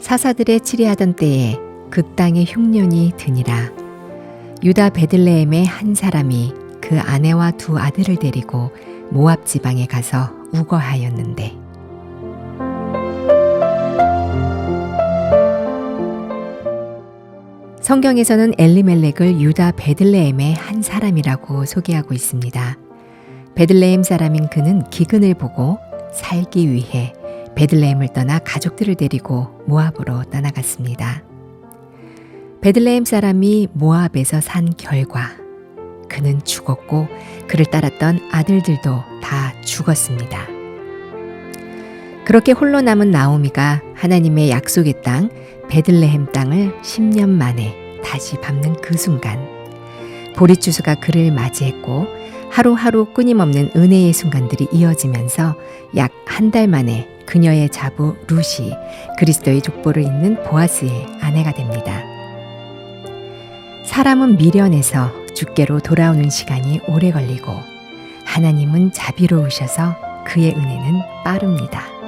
사사들의 치리하던 때에 그 땅에 흉년이 드니라. 유다 베들레헴의 한 사람이 그 아내와 두 아들을 데리고 모압 지방에 가서 우거하였는데 성경에서는 엘리멜렉을 유다 베들레헴의 한 사람이라고 소개하고 있습니다. 베들레헴 사람인 그는 기근을 보고 살기 위해 베들레헴을 떠나 가족들을 데리고 모압으로 떠나갔습니다. 베들레헴 사람이 모압에서 산 결과 그는 죽었고 그를 따랐던 아들들도 다 죽었습니다. 그렇게 홀로 남은 나오미가 하나님의 약속의 땅 베들레헴 땅을 10년 만에 다시 밟는 그 순간 보리추수가 그를 맞이했고 하루하루 끊임없는 은혜의 순간들이 이어지면서 약 한 달 만에 그녀의 자부 룻이 그리스도의 족보를 잇는 보아스의 아내가 됩니다. 사람은 미련해서 주께로 돌아오는 시간이 오래 걸리고 하나님은 자비로우셔서 그의 은혜는 빠릅니다.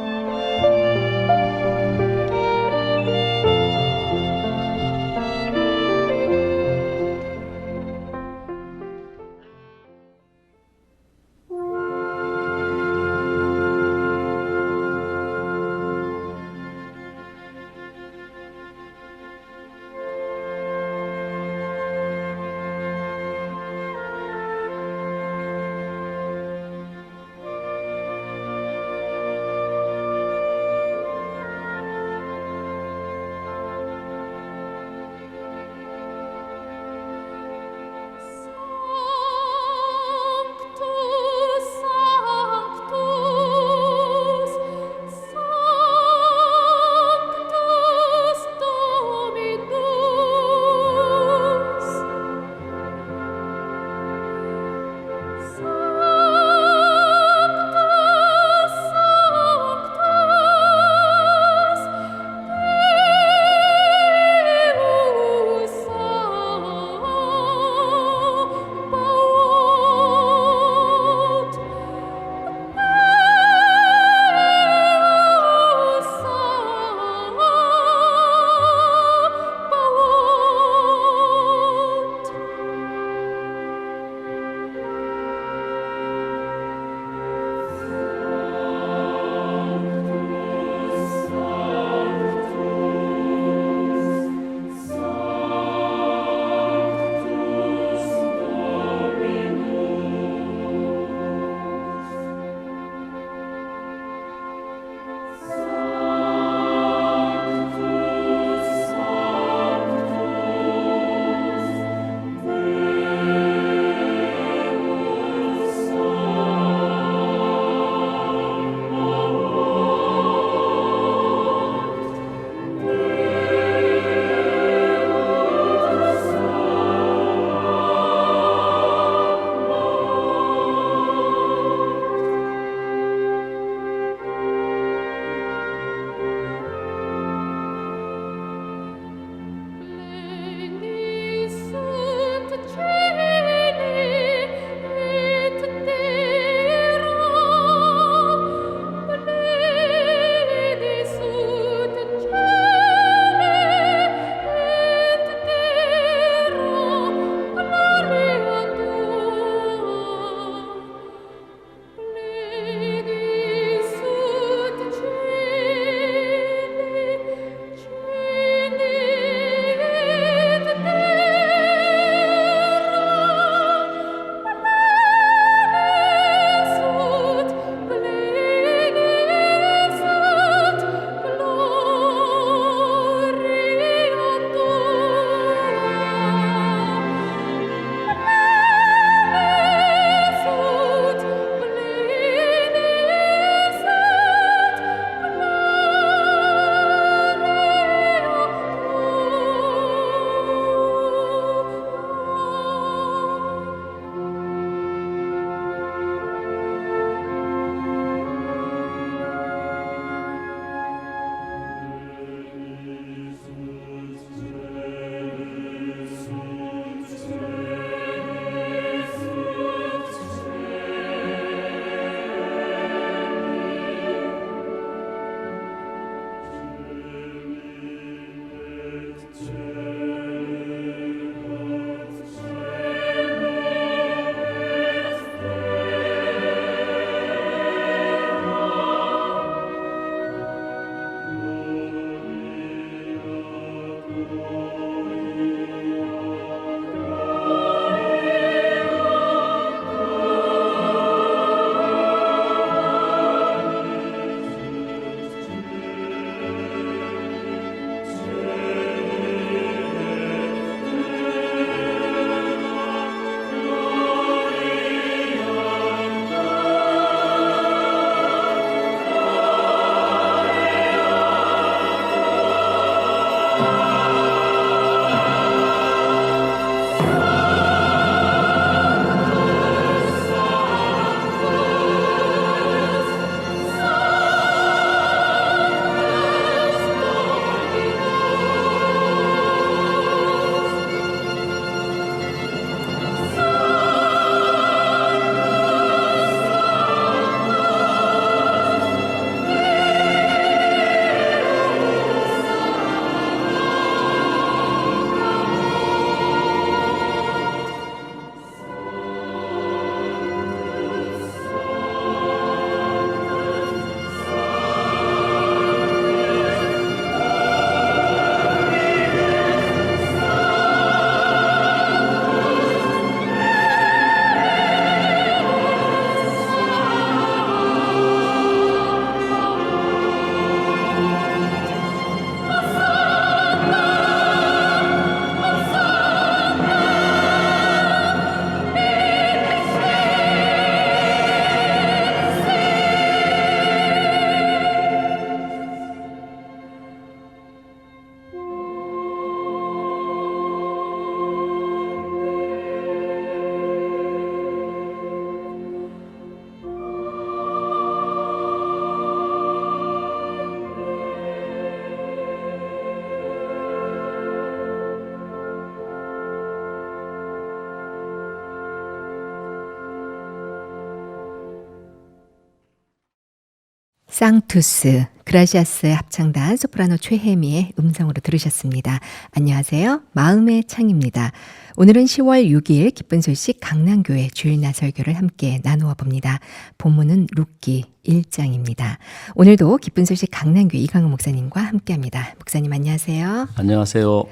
쌍투스, 그라시아스의 합창단 소프라노 최혜미의 음성으로 들으셨습니다. 안녕하세요. 마음의 창입니다. 오늘은 10월 6일 기쁜 소식 강남교회 주일날 설교를 함께 나누어 봅니다. 본문은 룻기 1장입니다. 오늘도 기쁜 소식 강남교회 이강호 목사님과 함께합니다. 목사님 안녕하세요. 안녕하세요.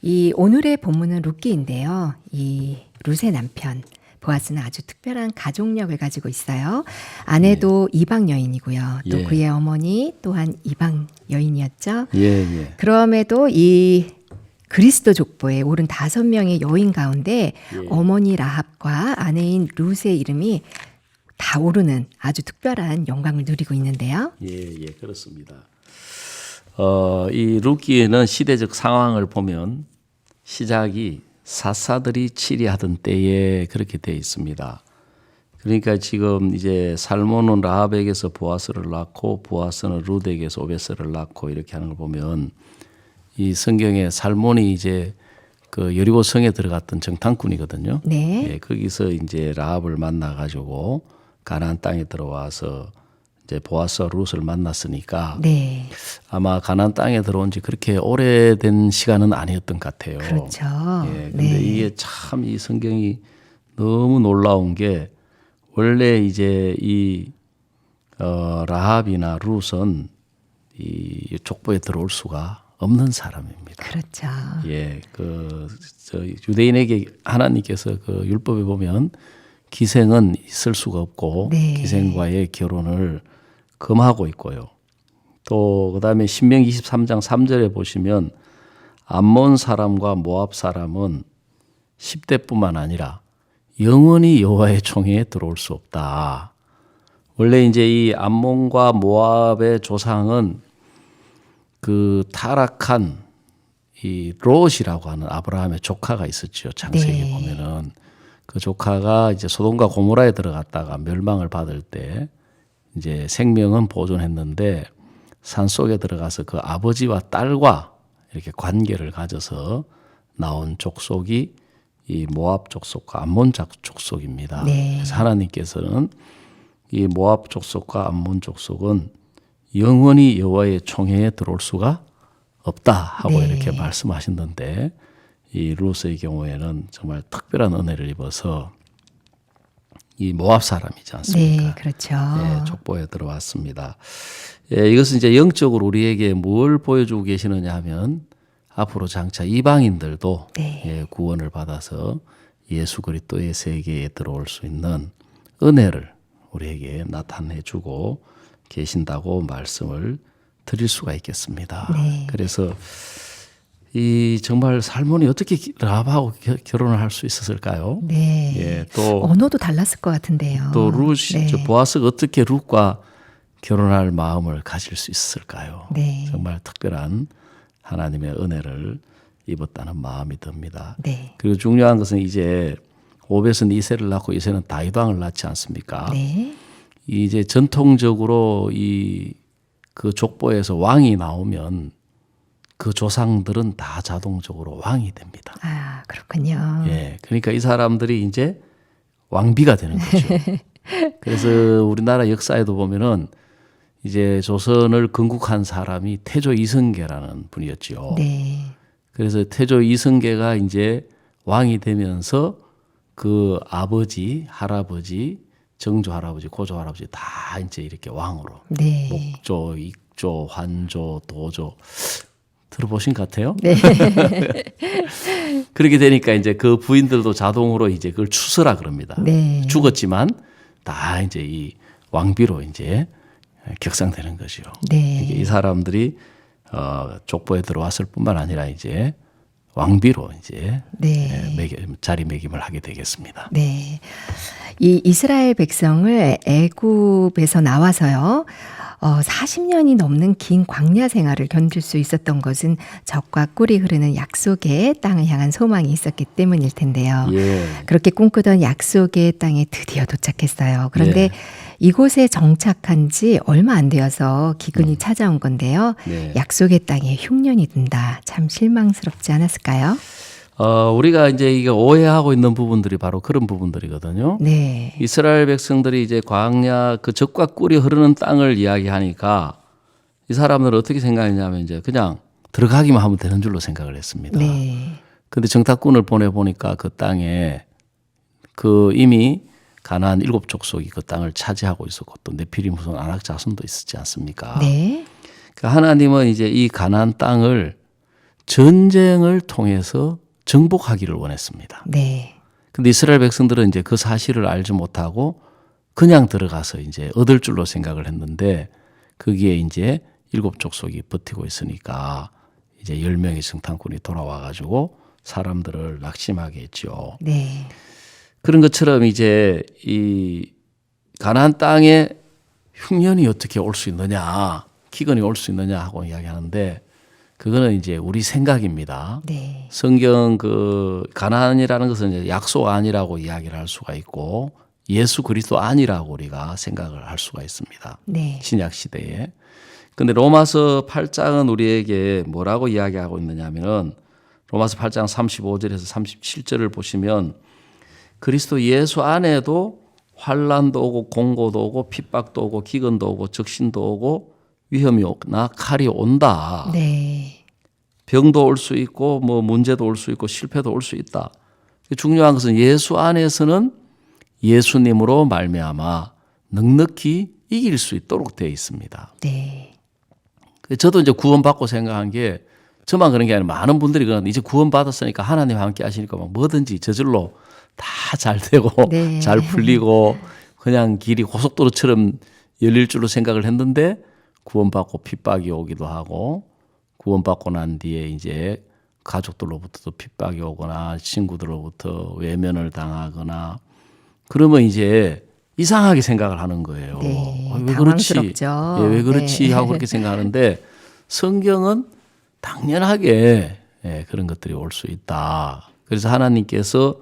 이 오늘의 본문은 룻기인데요. 이 룻의 남편 보아스는 아주 특별한 가족력을 가지고 있어요. 아내도 이방 여인이고요. 또 예. 그의 어머니 또한 이방 여인이었죠. 예. 그럼에도 이 그리스도 족보에 오른 5명의 여인 가운데 어머니 라합과 아내인 룻의 이름이 다 오르는 아주 특별한 영광을 누리고 있는데요. 예, 그렇습니다. 이 룻기에는 시대적 상황을 보면 시작이 사사들이 치리하던 때에 그렇게 되어 있습니다. 그러니까 지금 이제 살몬은 라합에게서 보아스를 낳고 보아스는 룻에게서 오베스를 낳고 이렇게 하는 걸 보면 이 성경에 살몬이 이제 그 여리고 성에 들어갔던 정탐꾼이거든요. 네. 예, 거기서 이제 라합을 만나 가지고 가나안 땅에 들어와서 이제 보아스와 룻을 만났으니까 네. 아마 가나안 땅에 들어온 지 그렇게 오래된 시간은 아니었던 것 같아요. 그렇죠. 예, 근데 이게 참 이 성경이 너무 놀라운 게 원래 이제 이 라합이나 룻은 이 족보에 들어올 수가 없는 사람입니다. 그렇죠. 예, 저 유대인에게 하나님께서 그 율법에 보면 기생은 있을 수가 없고 네. 기생과의 결혼을 금하고 있고요. 또 그다음에 신명기 23장 3절에 보시면 암몬 사람과 모압 사람은 10대뿐만 아니라 영원히 여호와의 총회에 들어올 수 없다. 원래 이제 이 암몬과 모압의 조상은 그 타락한 이 롯이라고 하는 아브라함의 조카가 있었죠. 창세기에 네. 보면은 그 조카가 이제 소돔과 고모라에 들어갔다가 멸망을 받을 때 이제 생명은 보존했는데 산 속에 들어가서 그 아버지와 딸과 이렇게 관계를 가져서 나온 족속이 이 모압 족속과 암몬 족속입니다. 네. 그래서 하나님께서는 이 모압 족속과 암몬 족속은 영원히 여호와의 총회에 들어올 수가 없다 하고 네. 이렇게 말씀하셨는데 이 룻의 경우에는 정말 특별한 은혜를 입어서 이 모압 사람이지 않습니까? 네, 그렇죠. 예, 족보에 들어왔습니다. 예, 이것은 이제 영적으로 우리에게 뭘 보여주고 계시느냐 하면 앞으로 장차 이방인들도 네. 예, 구원을 받아서 예수 그리스도의 세계에 들어올 수 있는 은혜를 우리에게 나타내주고 계신다고 말씀을 드릴 수가 있겠습니다. 네. 그래서 이 정말 살몬이 어떻게 라합하고 결혼을 할 수 있었을까요? 네. 예, 또 언어도 달랐을 것 같은데요. 또 룻이 네. 보아스가 어떻게 룻과 결혼할 마음을 가질 수 있었을까요? 네. 정말 특별한 하나님의 은혜를 입었다는 마음이 듭니다. 네. 그리고 중요한 것은 이제 오벳은 이새를 낳고 이새는 다윗 왕을 낳지 않습니까? 네. 이제 전통적으로 이 그 족보에서 왕이 나오면 그 조상들은 다 자동적으로 왕이 됩니다. 아, 그렇군요. 예, 그러니까 이 사람들이 이제 왕비가 되는 거죠. 그래서 우리나라 역사에도 보면은 이제 조선을 건국한 사람이 태조 이성계라는 분이었죠. 네. 그래서 태조 이성계가 이제 왕이 되면서 그 아버지, 할아버지, 정조 할아버지, 고조 할아버지 다 이제 이렇게 왕으로 네. 목조, 익조, 환조, 도조 들어보신 것 같아요. 네. 그렇게 되니까 이제 그 부인들도 자동으로 이제 그걸 추서라 그럽니다. 네. 죽었지만 다 이제 이 왕비로 이제 격상되는 거죠. 네. 이 사람들이 족보에 들어왔을 뿐만 아니라 이제 왕비로 이제 네. 자리매김을 하게 되겠습니다. 네. 이 이스라엘 백성을 애굽에서 나와서요. 40년이 넘는 긴 광야 생활을 견딜 수 있었던 것은 적과 꿀이 흐르는 약속의 땅을 향한 소망이 있었기 때문일 텐데요. 예. 그렇게 꿈꾸던 약속의 땅에 드디어 도착했어요. 그런데 예. 이곳에 정착한 지 얼마 안 되어서 기근이 찾아온 건데요. 네. 약속의 땅에 흉년이 든다. 참 실망스럽지 않았을까요? 우리가 이제 이게 오해하고 있는 부분들이 바로 그런 부분들이거든요. 네. 이스라엘 백성들이 이제 광야 그 젖과 꿀이 흐르는 땅을 이야기하니까 이 사람들은 어떻게 생각했냐면 이제 그냥 들어가기만 하면 되는 줄로 생각을 했습니다. 네. 근데 정탐꾼을 보내보니까 그 땅에 그 이미 가나안 7 족속이 그 땅을 차지하고 있었고 또 네피림 후손 아낙 자손도 있었지 않습니까? 네. 그러니까 하나님은 이제 이 가나안 땅을 전쟁을 통해서 정복하기를 원했습니다. 네. 근데 이스라엘 백성들은 이제 그 사실을 알지 못하고 그냥 들어가서 이제 얻을 줄로 생각을 했는데 거기에 이제 7 족속이 버티고 있으니까 이제 10명의 정탐꾼이 돌아와 가지고 사람들을 낙심하게 했죠. 네. 그런 것처럼 이제 이 가나안 땅에 흉년이 어떻게 올 수 있느냐, 기근이 올 수 있느냐 하고 이야기하는데 그거는 이제 우리 생각입니다. 네. 성경 그 가나안이라는 것은 이제 약속 아니라고 이야기를 할 수가 있고 예수 그리스도 아니라고 우리가 생각을 할 수가 있습니다. 네. 신약 시대에. 근데 로마서 8장은 우리에게 뭐라고 이야기하고 있느냐면은 로마서 8장 35절에서 37절을 보시면 그리스도 예수 안에도 환난도 오고 공고도 오고 핍박도 오고 기근도 오고 적신도 오고 위험이 오나 칼이 온다. 네. 병도 올 수 있고 뭐 문제도 올 수 있고 실패도 올 수 있다. 중요한 것은 예수 안에서는 예수님으로 말미암아 넉넉히 이길 수 있도록 되어 있습니다. 네. 저도 이제 구원받고 생각한 게 저만 그런 게 아니라 많은 분들이 그러는데 이제 구원받았으니까 하나님 함께 하시니까 막 뭐든지 저절로 다 잘 되고 네. 잘 풀리고 그냥 길이 고속도로처럼 열릴 줄로 생각을 했는데 구원받고 핍박이 오기도 하고 구원받고 난 뒤에 이제 가족들로부터도 핍박이 오거나 친구들로부터 외면을 당하거나 그러면 이제 이상하게 생각을 하는 거예요. 네. 왜 그렇지? 당황스럽죠. 예, 왜 그렇지? 네. 하고 그렇게 생각하는데 성경은 당연하게 그런 것들이 올 수 있다. 그래서 하나님께서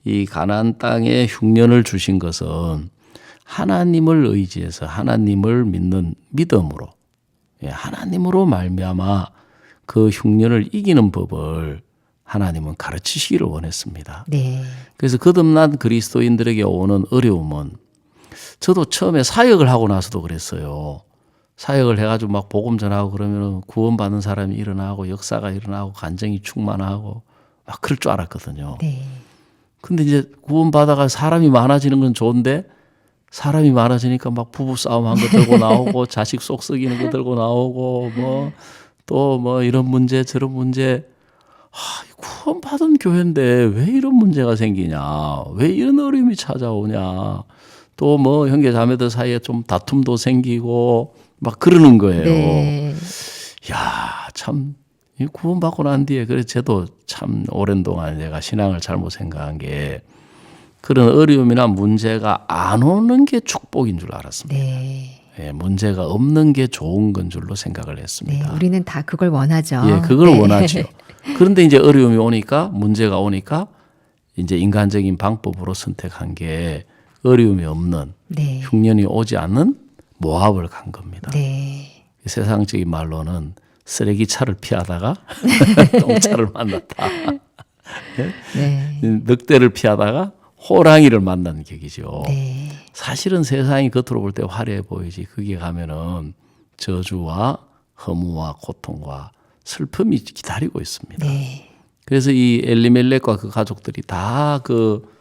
이 가나안 땅에 흉년을 주신 것은 하나님을 의지해서 하나님을 믿는 믿음으로 하나님으로 말미암아 그 흉년을 이기는 법을 하나님은 가르치시기를 원했습니다. 네. 그래서 거듭난 그리스도인들에게 오는 어려움은 저도 처음에 사역을 하고 나서도 그랬어요. 사역을 해가지고 막 복음 전하고 그러면 구원받는 사람이 일어나고 역사가 일어나고 간증이 충만하고 막 그럴 줄 알았거든요. 네. 근데 이제 구원받아가 사람이 많아지는 건 좋은데 사람이 많아지니까 막 부부싸움 한 거 들고 나오고 자식 속 썩이는 거 들고 나오고 뭐 또 뭐 이런 문제 저런 문제 구원받은 교회인데 왜 이런 문제가 생기냐 왜 이런 어려움이 찾아오냐 또 뭐 형제 자매들 사이에 좀 다툼도 생기고 막 그러는 거예요. 네. 야, 참 구원받고 난 뒤에 그래 저도 참 오랜 동안 내가 신앙을 잘못 생각한 게 그런 어려움이나 문제가 안 오는 게 축복인 줄 알았습니다. 네. 예, 문제가 없는 게 좋은 건 줄로 생각을 네. 했습니다. 우리는 다 그걸 원하죠. 예, 그걸 네. 원하죠. 그런데 이제 어려움이 오니까 문제가 오니까 이제 인간적인 방법으로 선택한 게 어려움이 없는 네. 흉년이 오지 않는 모압을 간 겁니다. 네. 세상적인 말로는 쓰레기차를 피하다가 똥차를 만났다. 네. 늑대를 피하다가 호랑이를 만난 격이죠. 네. 사실은 세상이 겉으로 볼 때 화려해 보이지 거기에 가면은 저주와 허무와 고통과 슬픔이 기다리고 있습니다. 네. 그래서 이 엘리멜렉과 그 가족들이 다 그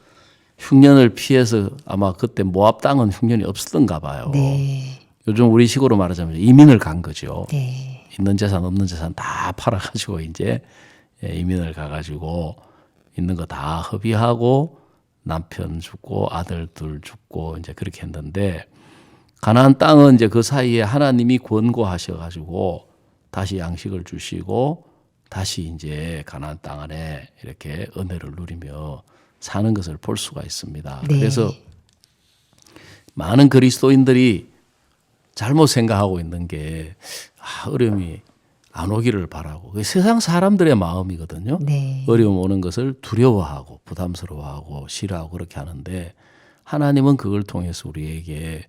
흉년을 피해서 아마 그때 모압 땅은 흉년이 없었던가 봐요. 네. 요즘 우리 식으로 말하자면 이민을 간 거죠. 네. 있는 재산 없는 재산 다 팔아가지고 이제 이민을 가가지고 있는 거 다 허비하고 남편 죽고 아들 둘 죽고 이제 그렇게 했는데 가나안 땅은 이제 그 사이에 하나님이 권고하셔가지고 다시 양식을 주시고 다시 이제 가나안 땅 안에 이렇게 은혜를 누리며 사는 것을 볼 수가 있습니다. 네. 그래서 많은 그리스도인들이 잘못 생각하고 있는 게 어려움이 안 오기를 바라고 그게 세상 사람들의 마음이거든요. 네. 어려움 오는 것을 두려워하고 부담스러워하고 싫어하고 그렇게 하는데 하나님은 그걸 통해서 우리에게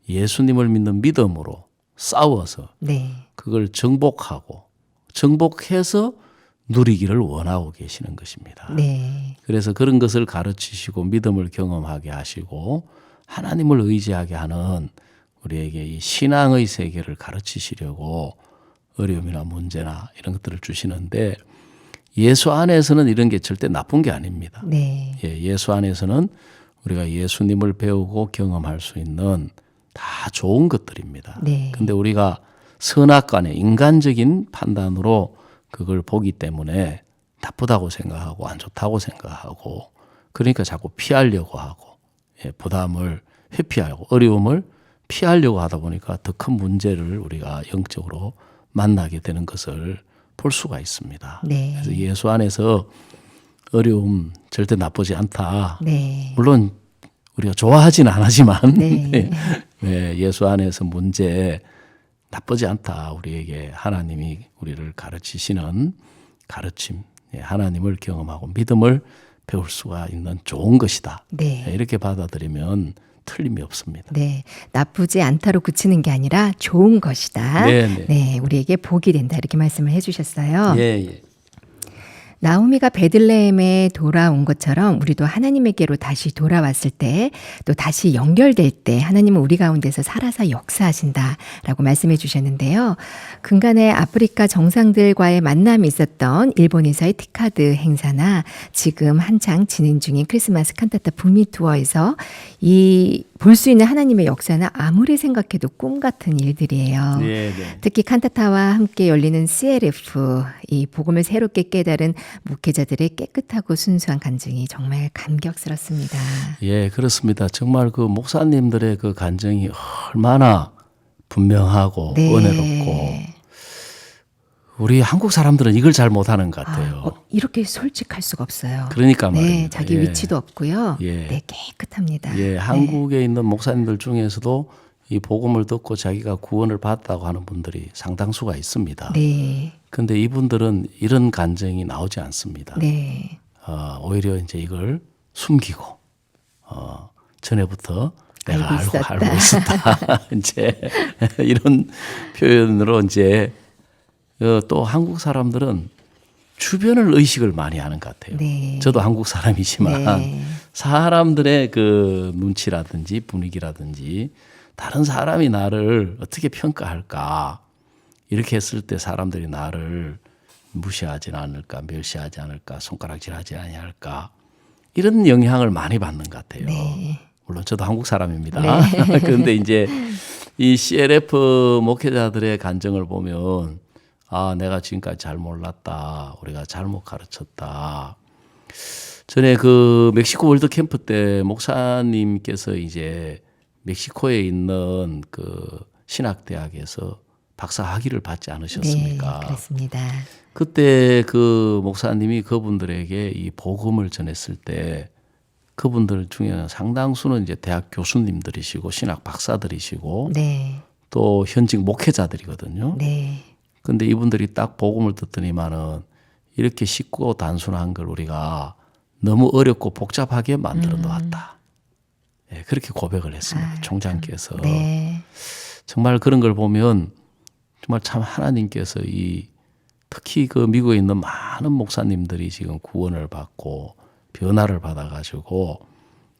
예수님을 믿는 믿음으로 싸워서 네. 그걸 정복하고 정복해서 누리기를 원하고 계시는 것입니다. 네. 그래서 그런 것을 가르치시고 믿음을 경험하게 하시고 하나님을 의지하게 하는 우리에게 이 신앙의 세계를 가르치시려고 어려움이나 문제나 이런 것들을 주시는데 예수 안에서는 이런 게 절대 나쁜 게 아닙니다. 네. 예수 안에서는 우리가 예수님을 배우고 경험할 수 있는 다 좋은 것들입니다. 네. 근데 우리가 선악간의 인간적인 판단으로 그걸 보기 때문에 나쁘다고 생각하고 안 좋다고 생각하고 그러니까 자꾸 피하려고 하고 부담을 회피하고 어려움을 피하려고 하다 보니까 더 큰 문제를 우리가 영적으로 만나게 되는 것을 볼 수가 있습니다. 네. 그래서 예수 안에서 어려움 절대 나쁘지 않다. 네. 물론 우리가 좋아하지는 않지만 네. 네, 예수 안에서 문제 나쁘지 않다. 우리에게 하나님이 우리를 가르치시는 가르침, 하나님을 경험하고 믿음을 배울 수가 있는 좋은 것이다. 네. 이렇게 받아들이면 틀림이 없습니다. 네, 나쁘지 않다로 그치는 게 아니라 좋은 것이다. 네, 네, 우리에게 복이 된다 이렇게 말씀을 해주셨어요. 예. 나오미가 베들레헴에 돌아온 것처럼 우리도 하나님에게로 다시 돌아왔을 때 또 다시 연결될 때 하나님은 우리 가운데서 살아서 역사하신다라고 말씀해 주셨는데요. 근간에 아프리카 정상들과의 만남이 있었던 일본에서의 티카드 행사나 지금 한창 진행 중인 크리스마스 칸타타 북미 투어에서 이 볼 수 있는 하나님의 역사는 아무리 생각해도 꿈 같은 일들이에요. 네. 특히 칸타타와 함께 열리는 CLF, 이 복음을 새롭게 깨달은 목회자들의 깨끗하고 순수한 간증이 정말 감격스럽습니다. 예, 그렇습니다. 정말 그 목사님들의 그 간증이 얼마나 분명하고 네. 은혜롭고 우리 한국 사람들은 이걸 잘 못하는 것 같아요. 이렇게 솔직할 수가 없어요. 그러니까 네, 말입니다. 자기 예. 위치도 없고요. 예. 네, 깨끗합니다. 예, 한국에 있는 목사님들 중에서도 이 복음을 듣고 자기가 구원을 받았다고 하는 분들이 상당수가 있습니다. 네, 그런데 이분들은 이런 간증이 나오지 않습니다. 네, 오히려 이제 이걸 숨기고 전에부터 내가 알고 있었다. 이제 이런 표현으로 이제 또 한국 사람들은 주변을 의식을 많이 하는 것 같아요. 네. 저도 한국 사람이지만 네. 사람들의 그 눈치라든지 분위기라든지 다른 사람이 나를 어떻게 평가할까 이렇게 했을 때 사람들이 나를 무시하지 않을까 멸시하지 않을까 손가락질하지 아니할까 이런 영향을 많이 받는 것 같아요. 네. 물론 저도 한국 사람입니다. 그런데 이제 이 CLF 목회자들의 간증을 보면 내가 지금까지 잘 몰랐다. 우리가 잘못 가르쳤다. 전에 그 멕시코 월드 캠프 때 목사님께서 이제 멕시코에 있는 그 신학대학에서 박사 학위를 받지 않으셨습니까? 네, 그렇습니다. 그때 그 목사님이 그분들에게 이 복음을 전했을 때 그분들 중에는 상당수는 이제 대학 교수님들이시고 신학 박사들이시고 네, 또 현직 목회자들이거든요. 네, 근데 이분들이 딱 복음을 듣더니만은 이렇게 쉽고 단순한 걸 우리가 너무 어렵고 복잡하게 만들어 놓았다. 예, 그렇게 고백을 했습니다. 총장께서. 네, 정말 그런 걸 보면 정말 참 하나님께서 특히 그 미국에 있는 많은 목사님들이 지금 구원을 받고 변화를 받아가지고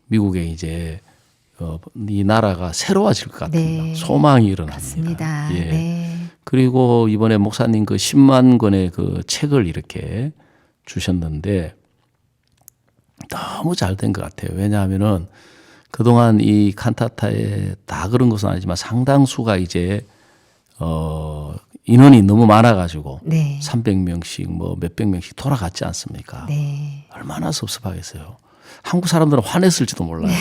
미국에 이제 이 나라가 새로워질 것 같은 네. 소망이 일어납니다. 맞습니다. 예. 네, 그리고 이번에 목사님 그 10만 권의 그 책을 이렇게 주셨는데 너무 잘 된 것 같아요. 왜냐하면은 그동안 이 칸타타에 다 그런 것은 아니지만 상당수가 이제 인원이 너무 많아가지고 네, 300명씩 뭐 몇백 명씩 돌아갔지 않습니까? 네, 얼마나 섭섭하겠어요. 한국 사람들은 화냈을지도 몰라요.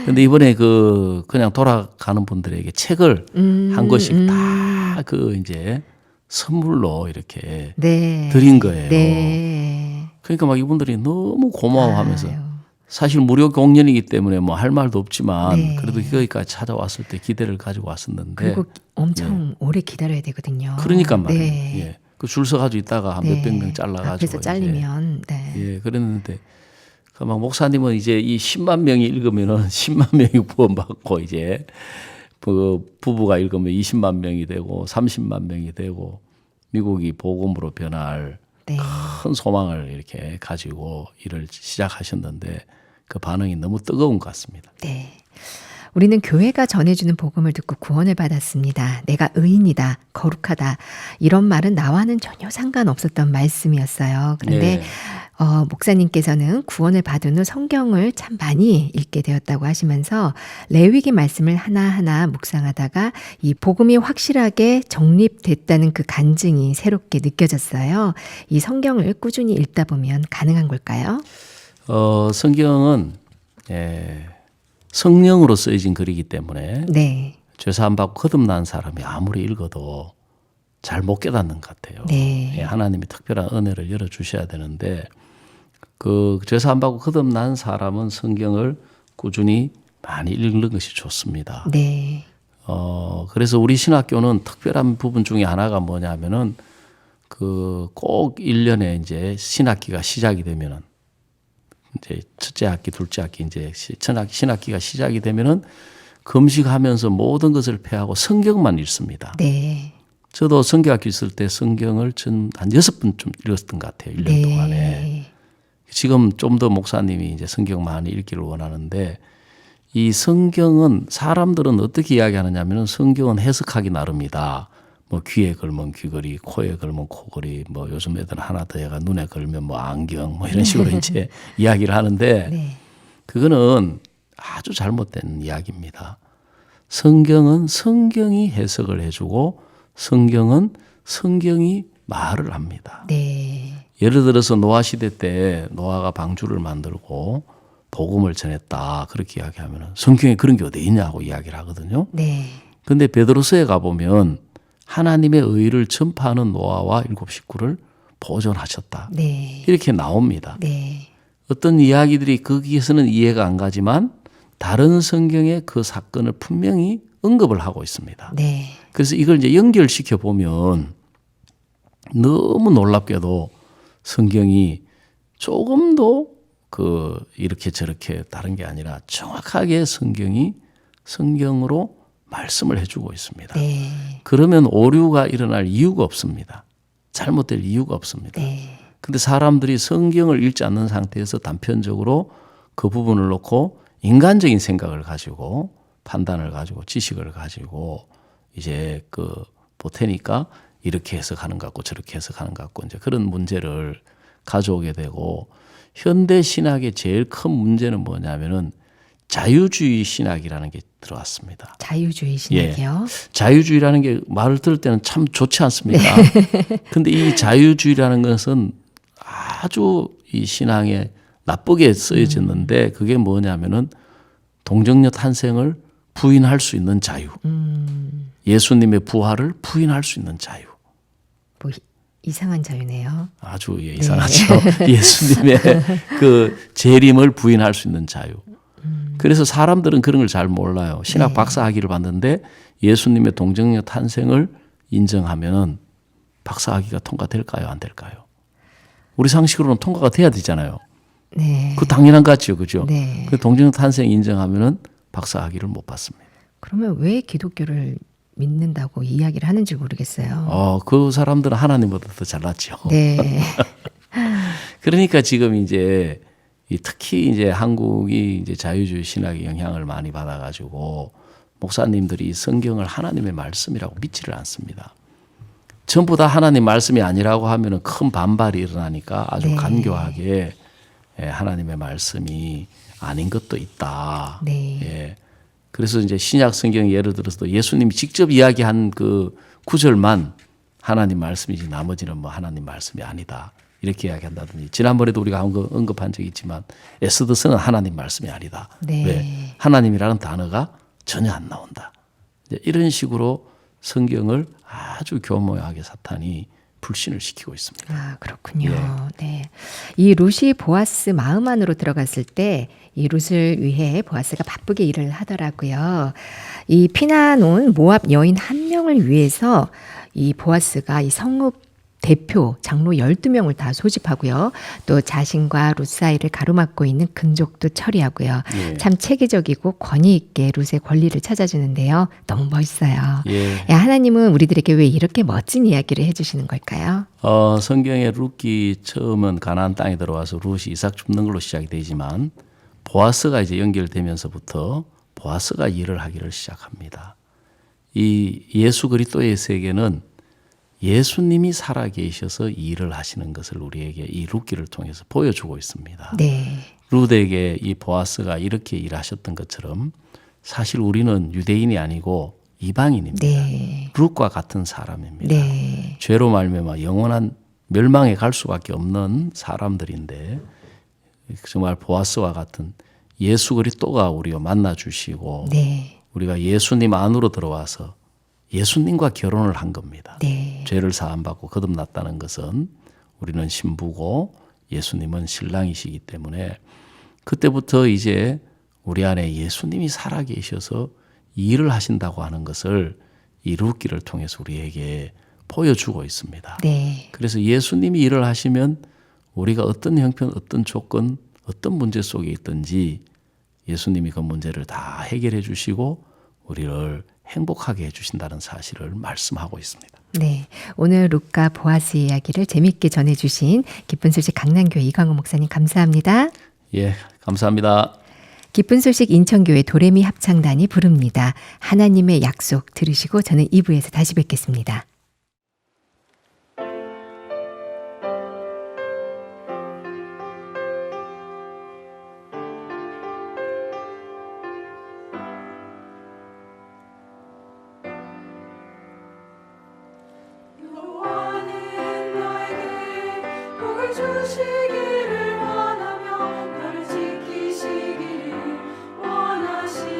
근데 이번에 그냥 돌아가는 분들에게 책을 한 권씩 다 그 이제 선물로 이렇게 네, 드린 거예요. 네. 그러니까 막 이분들이 너무 고마워하면서 아유. 사실 무료 공연이기 때문에 뭐 할 말도 없지만 네. 그래도 여기까지 찾아왔을 때 기대를 가지고 왔었는데 그리고 엄청 오래 기다려야 되거든요. 그러니까 말이에요. 네. 예. 그 줄 서가지고 있다가 한 네. 몇백 명 잘라가지고 앞에서 잘리면 네. 예, 그랬는데 그 막 목사님은 이제 이 10만 명이 읽으면은 10만 명이 구원받고 이제 그 부부가 읽으면 20만 명이 되고 30만 명이 되고 미국이 복음으로 변할 네. 큰 소망을 이렇게 가지고 일을 시작하셨는데 그 반응이 너무 뜨거운 것 같습니다. 네. 우리는 교회가 전해주는 복음을 듣고 구원을 받았습니다. 내가 의인이다, 거룩하다. 이런 말은 나와는 전혀 상관없었던 말씀이었어요. 그런데 네. 목사님께서는 구원을 받은 후 성경을 참 많이 읽게 되었다고 하시면서 레위기 말씀을 하나하나 묵상하다가 이 복음이 확실하게 정립됐다는 그 간증이 새롭게 느껴졌어요. 이 성경을 꾸준히 읽다 보면 가능한 걸까요? 성경은 성령으로 쓰여진 글이기 때문에 네. 죄사함 받고 거듭난 사람이 아무리 읽어도 잘 못 깨닫는 것 같아요. 네. 하나님이 특별한 은혜를 열어주셔야 되는데 그 죄사함 받고 거듭난 사람은 성경을 꾸준히 많이 읽는 것이 좋습니다. 네. 그래서 우리 신학교는 특별한 부분 중에 하나가 뭐냐면은 그 꼭 1년에 이제 신학기가 시작이 되면은 이제 첫째 학기, 둘째 학기 이제 신학기가 시작이 되면은 금식하면서 모든 것을 패하고 성경만 읽습니다. 네. 저도 성경학교 있을 때 성경을 한 6번쯤 읽었던 것 같아요. 1년 네. 동안에. 지금 좀 더 목사님이 이제 성경 많이 읽기를 원하는데 이 성경은 사람들은 어떻게 이야기하느냐면은 성경은 해석하기 나름이다. 뭐 귀에 걸면 귀걸이, 코에 걸면 코걸이, 뭐 요즘 애들은 하나 더 해가 눈에 걸면 뭐 안경 뭐 이런 식으로 이제 이야기를 하는데 네. 그거는 아주 잘못된 이야기입니다. 성경은 성경이 해석을 해주고 성경은 성경이 말을 합니다. 네. 예를 들어서 노아 시대 때 노아가 방주를 만들고 복음을 전했다 그렇게 이야기하면 성경에 그런 게 어디 있냐고 이야기를 하거든요. 네. 그런데 베드로서에 가보면 하나님의 의를 전파하는 노아와 7 식구를 보존하셨다. 네. 이렇게 나옵니다. 네. 어떤 이야기들이 거기에서는 이해가 안 가지만 다른 성경에 그 사건을 분명히 언급을 하고 있습니다. 네. 그래서 이걸 이제 연결시켜 보면 너무 놀랍게도 성경이 조금도 이렇게 저렇게 다른 게 아니라 정확하게 성경으로 말씀을 해주고 있습니다. 네. 그러면 오류가 일어날 이유가 없습니다. 잘못될 이유가 없습니다. 네. 근데 사람들이 성경을 읽지 않는 상태에서 단편적으로 그 부분을 놓고 인간적인 생각을 가지고 판단을 가지고 지식을 가지고 이제 보태니까 이렇게 해석하는 것 같고 저렇게 해석하는 것 같고 이제 그런 문제를 가져오게 되고 현대 신학의 제일 큰 문제는 뭐냐면은 자유주의 신학이라는 게 들어왔습니다. 자유주의 신학이요? 자유주의라는 게 말을 들을 때는 참 좋지 않습니까? 근데 이 자유주의라는 것은 아주 이 신앙에 나쁘게 쓰여졌는데 그게 뭐냐면은 동정녀 탄생을 부인할 수 있는 자유. 예수님의 부활을 부인할 수 있는 자유. 뭐 이상한 자유네요. 아주 이상하죠. 예수님의 그 재림을 부인할 수 있는 자유. 그래서 사람들은 그런 걸 잘 몰라요. 신학 박사 학위를 받는데 예수님의 동정녀 탄생을 인정하면은 박사 학위가 통과될까요? 안 될까요? 우리 상식으로는 통과가 돼야 되잖아요. 네. 그 당연한 것 같죠. 그죠? 네. 그 동정녀 탄생 인정하면은 박사 학위를 못 받습니다. 그러면 왜 기독교를 믿는다고 이야기를 하는지 모르겠어요. 그 사람들은 하나님보다 더 잘났죠. 네. 그러니까 지금 이제 특히 이제 한국이 이제 자유주의 신학의 영향을 많이 받아가지고 목사님들이 성경을 하나님의 말씀이라고 믿지를 않습니다. 전부 다 하나님 말씀이 아니라고 하면은 큰 반발이 일어나니까 아주 네. 간교하게 하나님의 말씀이 아닌 것도 있다. 네. 예. 그래서 이제 신약 성경 예를 들어서 예수님이 직접 이야기한 그 구절만 하나님 말씀이지 나머지는 뭐 하나님 말씀이 아니다. 이렇게 이야기한다든지 지난번에도 우리가 언급한 적이 있지만 에스더서는 하나님 말씀이 아니다. 네. 왜? 하나님이라는 단어가 전혀 안 나온다. 이런 식으로 성경을 아주 교묘하게 사탄이 불신을 시키고 있습니다. 아, 그렇군요. 네. 이 룻이 보아스 마음 안으로 들어갔을 때 이 룻을 위해 보아스가 바쁘게 일을 하더라고요. 이 피난 온 모압 여인 한 명을 위해서 이 보아스가 이 성읍 대표 장로 12명을 다 소집하고요. 또 자신과 룻 사이를 가로막고 있는 근족도 처리하고요. 예. 참 체계적이고 권위 있게 룻의 권리를 찾아주는데요. 너무 멋있어요. 예. 야, 하나님은 우리들에게 왜 이렇게 멋진 이야기를 해주시는 걸까요? 성경에 룻기 처음은 가나안 땅에 들어와서 룻이 이삭 줍는 걸로 시작이 되지만 보아스가 이제 연결되면서부터 보아스가 일을 하기를 시작합니다. 이 예수 그리스도의 세계는 예수님이 살아계셔서 일을 하시는 것을 우리에게 이 룻기를 통해서 보여주고 있습니다. 네. 룻에게 이 보아스가 이렇게 일하셨던 것처럼 사실 우리는 유대인이 아니고 이방인입니다. 네. 룻과 같은 사람입니다. 네. 죄로 말미암아 영원한 멸망에 갈 수밖에 없는 사람들인데 정말 보아스와 같은 예수 그리스도가 우리와 만나 주시고 네. 우리가 예수님 안으로 들어와서 예수님과 결혼을 한 겁니다. 네. 죄를 사함받고 거듭났다는 것은 우리는 신부고 예수님은 신랑이시기 때문에 그때부터 이제 우리 안에 예수님이 살아계셔서 일을 하신다고 하는 것을 이 룻기를 통해서 우리에게 보여주고 있습니다. 네. 그래서 예수님이 일을 하시면 우리가 어떤 형편, 어떤 조건, 어떤 문제 속에 있든지 예수님이 그 문제를 다 해결해 주시고 우리를 행복하게 해주신다는 사실을 말씀하고 있습니다. 네, 오늘 룻과 보아스 이야기를 재미있게 전해주신 기쁜 소식 강남교회 이광호 목사님 감사합니다. 예, 감사합니다. 기쁜 소식 인천교회 도레미 합창단이 부릅니다. 하나님의 약속 들으시고 저는 2부에서 다시 뵙겠습니다. 여호와는 너에게 복을 주시기를 원하며 너를 지키시기를 원하시며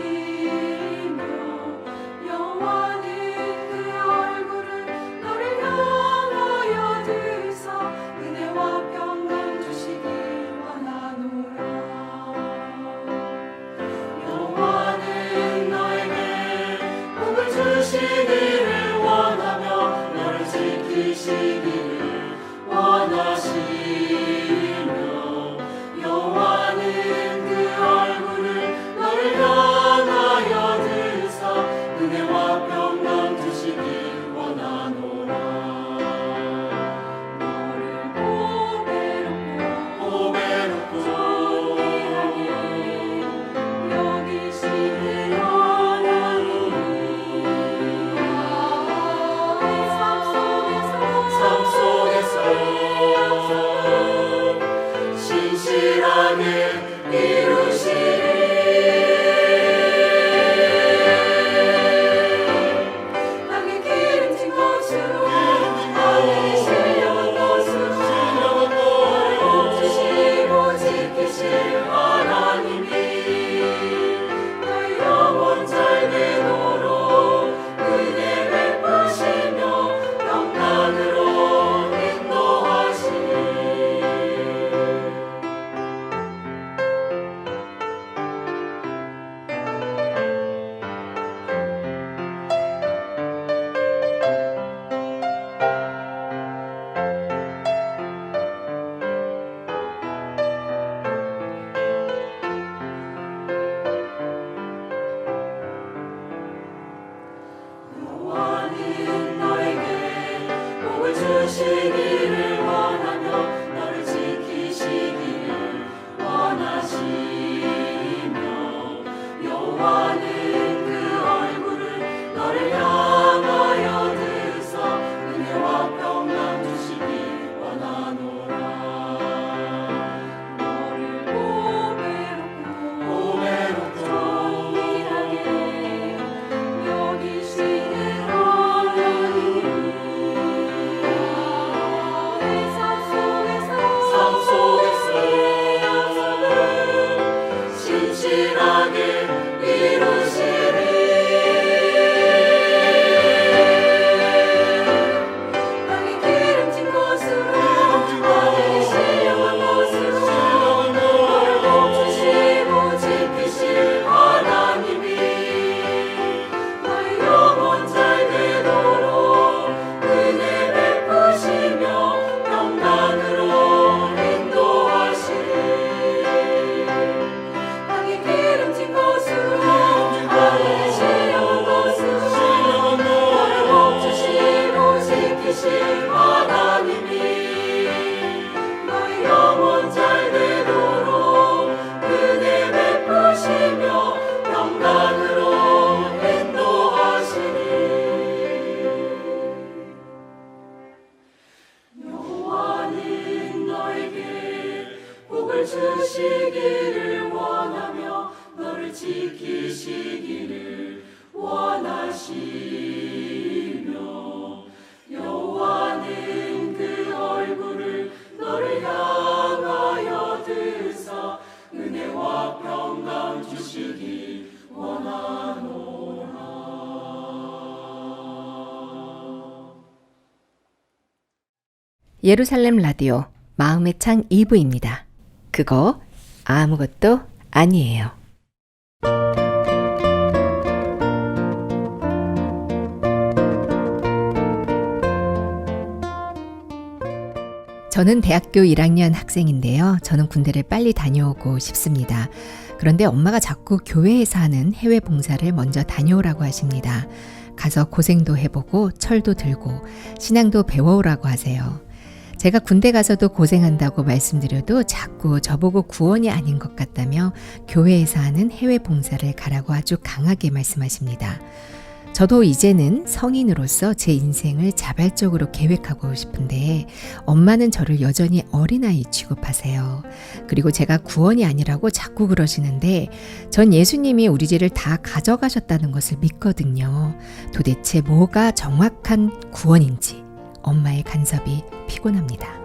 여호와는 그 얼굴을 너를 향하여 들사 은혜와 평강 주시길 원하노라. 여호와는 너에게 복을 주시기를 원하며 너를 지키시기를 원하시며 여호와는 그 얼굴을 너를 향하여 들사 은혜와 평강 주시길 원하노라. 너를 보배롭고 존귀하게 여기시는 하나님 삶 속에서 신실하게 이루시리. 땅에 기름진 것으로 아니 신령한 것으로 너를 주시고 지키실 하나님이 너희 영혼 잘 되도록 은혜 베푸시며 평강으로 인도하시니. 여호와는 너에게 복을 주시기를 원하며 너를 지키시기를 원하시며 여호와는 그 얼굴을 너를 향하여 들사 은혜와 평강 주시길 원하노라. 너를 보배롭고 존귀하게 여기시는 하나님이 삶 속에서 신실하게 이루시리. 땅에 기름진 것으로 아니 신령한 것으로 너를 복 주시고 지키실 하나님이 너희 영혼 잘 되도록 은혜 베푸시며 지키시기를 원하시며 여호와는 그 얼굴을 너를 향하여 드사 은혜와 평강 주시기 원하노라. 예루살렘 라디오 마음의 창 2부입니다. 그거 아무것도 아니에요. 저는 대학교 1학년 학생인데요. 저는 군대를 빨리 다녀오고 싶습니다. 그런데 엄마가 자꾸 교회에서 하는 해외 봉사를 먼저 다녀오라고 하십니다. 가서 고생도 해보고 철도 들고 신앙도 배워오라고 하세요. 제가 군대 가서도 고생한다고 말씀드려도 자꾸 저보고 구원이 아닌 것 같다며 교회에서 하는 해외 봉사를 가라고 아주 강하게 말씀하십니다. 저도 이제는 성인으로서 제 인생을 자발적으로 계획하고 싶은데 엄마는 저를 여전히 어린아이 취급하세요. 그리고 제가 구원이 아니라고 자꾸 그러시는데 전 예수님이 우리 죄를 다 가져가셨다는 것을 믿거든요. 도대체 뭐가 정확한 구원인지 엄마의 간섭이 피곤합니다.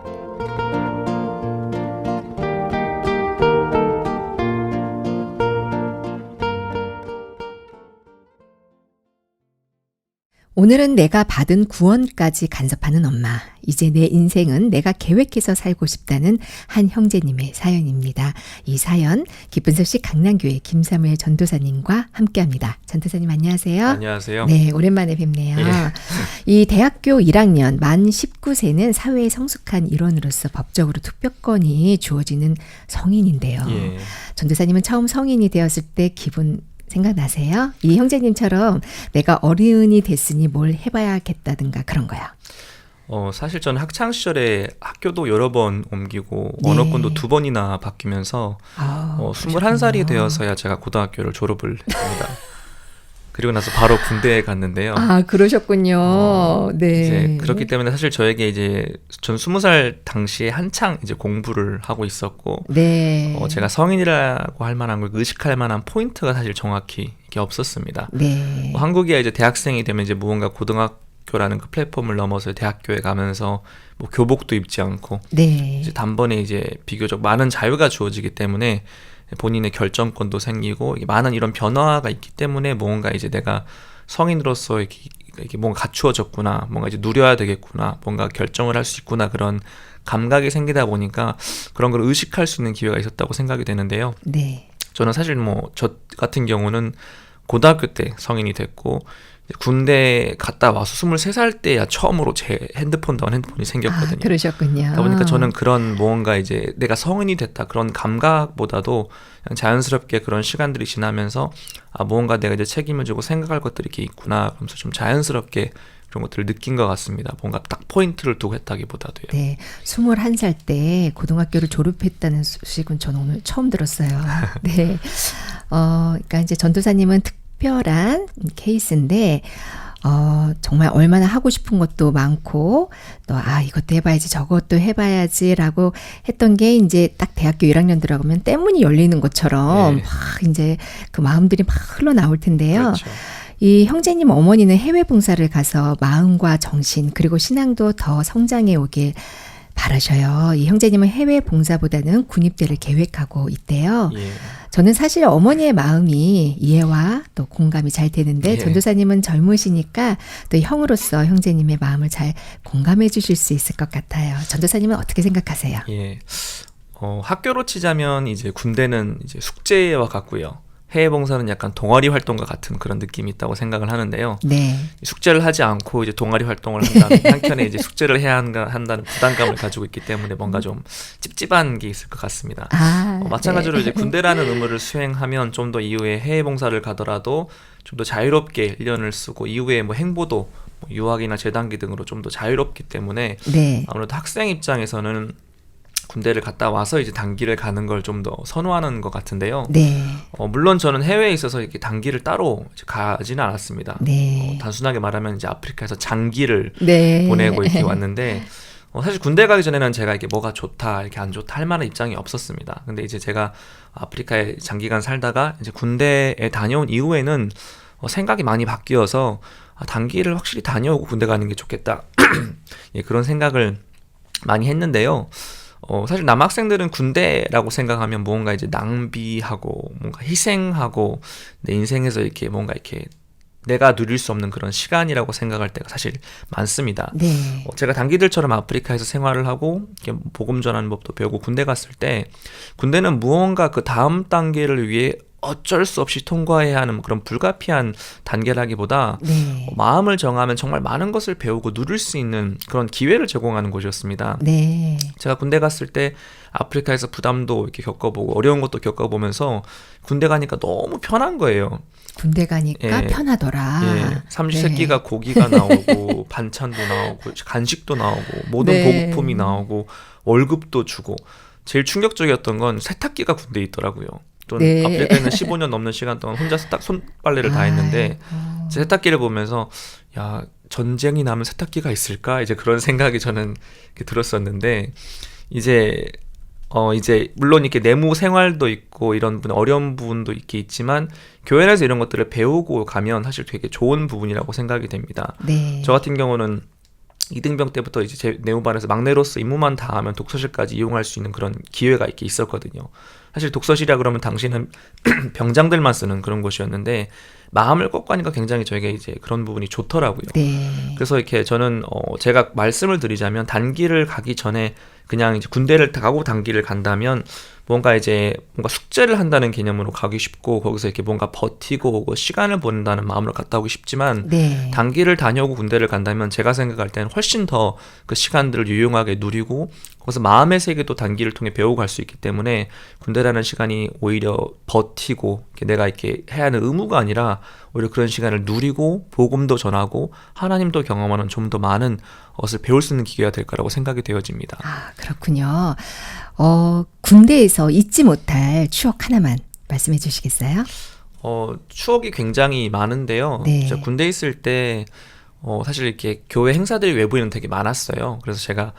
오늘은 내가 받은 구원까지 간섭하는 엄마. 이제 내 인생은 내가 계획해서 살고 싶다는 한 형제님의 사연입니다. 이 사연 기쁜 소식 강남교회 김사무엘 전도사님과 함께합니다. 전도사님 안녕하세요. 안녕하세요. 네, 오랜만에 뵙네요. 예. 이 대학교 1학년 만 19세는 사회에 성숙한 일원으로서 법적으로 투표권이 주어지는 성인인데요. 예. 전도사님은 처음 성인이 되었을 때 기분 생각나세요? 이 형제님처럼 내가 어른이 됐으니 뭘 해봐야겠다든가 그런 거요. 사실 저는 학창 시절에 학교도 여러 번 옮기고 네. 언어권도 2번이나 바뀌면서 21살이 되어서야 제가 고등학교를 졸업을 했습니다. 그리고 나서 바로 군대에 갔는데요. 아, 그러셨군요. 네. 이제 그렇기 때문에 사실 저에게 이제 전 20살 당시에 한창 이제 공부를 하고 있었고, 네. 제가 성인이라고 할 만한 걸 의식할 만한 포인트가 사실 정확히 이게 없었습니다. 네. 한국에 이제 대학생이 되면 이제 무언가 고등학교라는 그 플랫폼을 넘어서 대학교에 가면서 뭐 교복도 입지 않고 네. 이제 단번에 이제 비교적 많은 자유가 주어지기 때문에 본인의 결정권도 생기고 많은 이런 변화가 있기 때문에 뭔가 이제 내가 성인으로서 이렇게 뭔가 갖추어졌구나, 뭔가 이제 누려야 되겠구나, 뭔가 결정을 할 수 있구나 그런 감각이 생기다 보니까 그런 걸 의식할 수 있는 기회가 있었다고 생각이 되는데요. 네. 저는 사실 뭐 저 같은 경우는 고등학교 때 성인이 됐고 군대 갔다 와서 23살 때야 처음으로 제 핸드폰다운 핸드폰이 생겼거든요. 아, 그러셨군요. 그러다 보니까 저는 그런 무언가 이제 내가 성인이 됐다 그런 감각보다도 그냥 자연스럽게 그런 시간들이 지나면서 무언가 내가 이제 책임을 지고 생각할 것들이 이렇게 있구나 그러면서 좀 자연스럽게 그런 것들을 느낀 것 같습니다. 뭔가 딱 포인트를 두고 했다기보다도요. 네, 21살 때 고등학교를 졸업했다는 소식은 저는 오늘 처음 들었어요. 네, 그러니까 이제 전도사님은 특별한 케이스인데 정말 얼마나 하고 싶은 것도 많고 또 이것도 해봐야지 저것도 해봐야지라고 했던 게 이제 딱 대학교 1학년 들어가면 떼문이 열리는 것처럼 네. 막 이제 그 마음들이 막 흘러나올 텐데요. 그렇죠. 이 형제님 어머니는 해외 봉사를 가서 마음과 정신 그리고 신앙도 더 성장해 오길 바라셔요. 이 형제님은 해외 봉사보다는 군입대를 계획하고 있대요. 예. 저는 사실 어머니의 마음이 이해와 또 공감이 잘 되는데 예. 전도사님은 젊으시니까 또 형으로서 형제님의 마음을 잘 공감해 주실 수 있을 것 같아요. 전도사님은 어떻게 생각하세요? 예. 학교로 치자면 이제 군대는 이제 숙제와 같고요. 해외 봉사는 약간 동아리 활동과 같은 그런 느낌이 있다고 생각을 하는데요. 네. 숙제를 하지 않고 이제 동아리 활동을 한다는 한켠에 이제 숙제를 해야 한다는 부담감을 가지고 있기 때문에 뭔가 좀 찝찝한 게 있을 것 같습니다. 마찬가지로 네. 이제 군대라는 의무를 수행하면 좀 더 이후에 해외 봉사를 가더라도 좀 더 자유롭게 1년을 쓰고 이후에 뭐 행보도 뭐 유학이나 재단기 등으로 좀 더 자유롭기 때문에 네. 아무래도 학생 입장에서는 군대를 갔다 와서 이제 단기를 가는 걸 좀 더 선호하는 것 같은데요. 네. 물론 저는 해외에 있어서 이렇게 단기를 따로 이제 가지는 않았습니다. 네. 단순하게 말하면 이제 아프리카에서 장기를 네. 보내고 이렇게 왔는데 사실 군대 가기 전에는 제가 이게 뭐가 좋다, 이렇게 안 좋다 할 만한 입장이 없었습니다. 근데 이제 제가 아프리카에 장기간 살다가 이제 군대에 다녀온 이후에는 생각이 많이 바뀌어서 단기를 확실히 다녀오고 군대 가는 게 좋겠다. 예, 그런 생각을 많이 했는데요. 사실 남학생들은 군대라고 생각하면 뭔가 이제 낭비하고 뭔가 희생하고 내 인생에서 이렇게 뭔가 이렇게 내가 누릴 수 없는 그런 시간이라고 생각할 때가 사실 많습니다. 네. 제가 단기들처럼 아프리카에서 생활을 하고 이렇게 복음 전하는 법도 배우고 군대 갔을 때 군대는 무언가 그 다음 단계를 위해 어쩔 수 없이 통과해야 하는 그런 불가피한 단계라기보다 네. 마음을 정하면 정말 많은 것을 배우고 누릴 수 있는 그런 기회를 제공하는 곳이었습니다. 네. 제가 군대 갔을 때 아프리카에서 부담도 이렇게 겪어보고 어려운 것도 겪어보면서 군대 가니까 너무 편한 거예요. 군대 가니까 예. 편하더라. 예, 삼시세끼가 네. 고기가 나오고 반찬도 나오고 간식도 나오고 모든 네. 보급품이 나오고 월급도 주고 제일 충격적이었던 건 세탁기가 군대에 있더라고요. 저는 네. 아프리카에는 15년 넘는 시간 동안 혼자 딱 손빨래를 다 했는데 제 세탁기를 보면서 야, 전쟁이 나면 세탁기가 있을까? 이제 그런 생각이 저는 이렇게 들었었는데 이제 물론 이렇게 내무 생활도 있고 이런 어려운 부분도 있지만 교회 내에서 이런 것들을 배우고 가면 사실 되게 좋은 부분이라고 생각이 됩니다. 네. 저 같은 경우는 이등병 때부터 이제 제 내무반에서 막내로서 임무만 다 하면 독서실까지 이용할 수 있는 그런 기회가 이렇게 있었거든요. 사실 독서실이라 그러면 당신은 병장들만 쓰는 그런 곳이었는데 마음을 꺾고 하니까 굉장히 저에게 이제 그런 부분이 좋더라고요. 네. 그래서 이렇게 저는 제가 말씀을 드리자면 단기를 가기 전에 그냥 이제 군대를 가고 단기를 간다면 뭔가 숙제를 한다는 개념으로 가기 쉽고 거기서 이렇게 뭔가 버티고 오고 시간을 보낸다는 마음으로 갔다 오기 쉽지만 네. 단기를 다녀오고 군대를 간다면 제가 생각할 때는 훨씬 더 그 시간들을 유용하게 누리고 거기서 마음의 세계도 단기를 통해 배우고 갈 수 있기 때문에 군대라는 시간이 오히려 버티고 내가 이렇게 해야 하는 의무가 아니라 오히려 그런 시간을 누리고 복음도 전하고 하나님도 경험하는 좀 더 많은 것을 배울 수 있는 기회가 될 거라고 생각이 되어집니다. 아, 그렇군요. 군대에서 잊지 못할 추억 하나만 말씀해 주시겠어요? 추억이 굉장히 많은데요. 네. 제가 군대에 있을 때 사실 이렇게 교회 행사들이 외부에는 되게 많았어요. 그래서 제가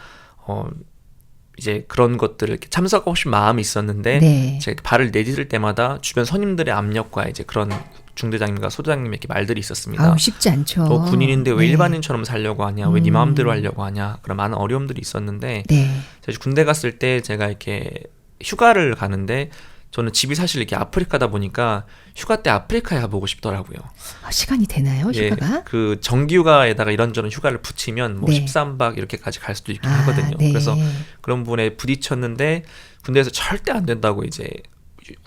이제 그런 것들을 이렇게 참석하고 싶은 마음이 있었는데 네. 제가 발을 내디딜 때마다 주변 선임들의 압력과 이제 그런 중대장님과 소대장님의 이렇게 말들이 있었습니다. 아우, 쉽지 않죠. 너 군인인데 왜 네. 일반인처럼 살려고 하냐? 왜 네 마음대로 하려고 하냐? 그런 많은 어려움들이 있었는데 네. 제가 군대 갔을 때 제가 이렇게 휴가를 가는데 저는 집이 사실 이렇게 아프리카다 보니까 휴가 때 아프리카에 가보고 싶더라고요. 시간이 되나요, 휴가가? 그 정기휴가에다가 이런저런 휴가를 붙이면 뭐 네. 13박 이렇게까지 갈 수도 있긴 하거든요. 네. 그래서 그런 부분에 부딪혔는데 군대에서 절대 안 된다고 이제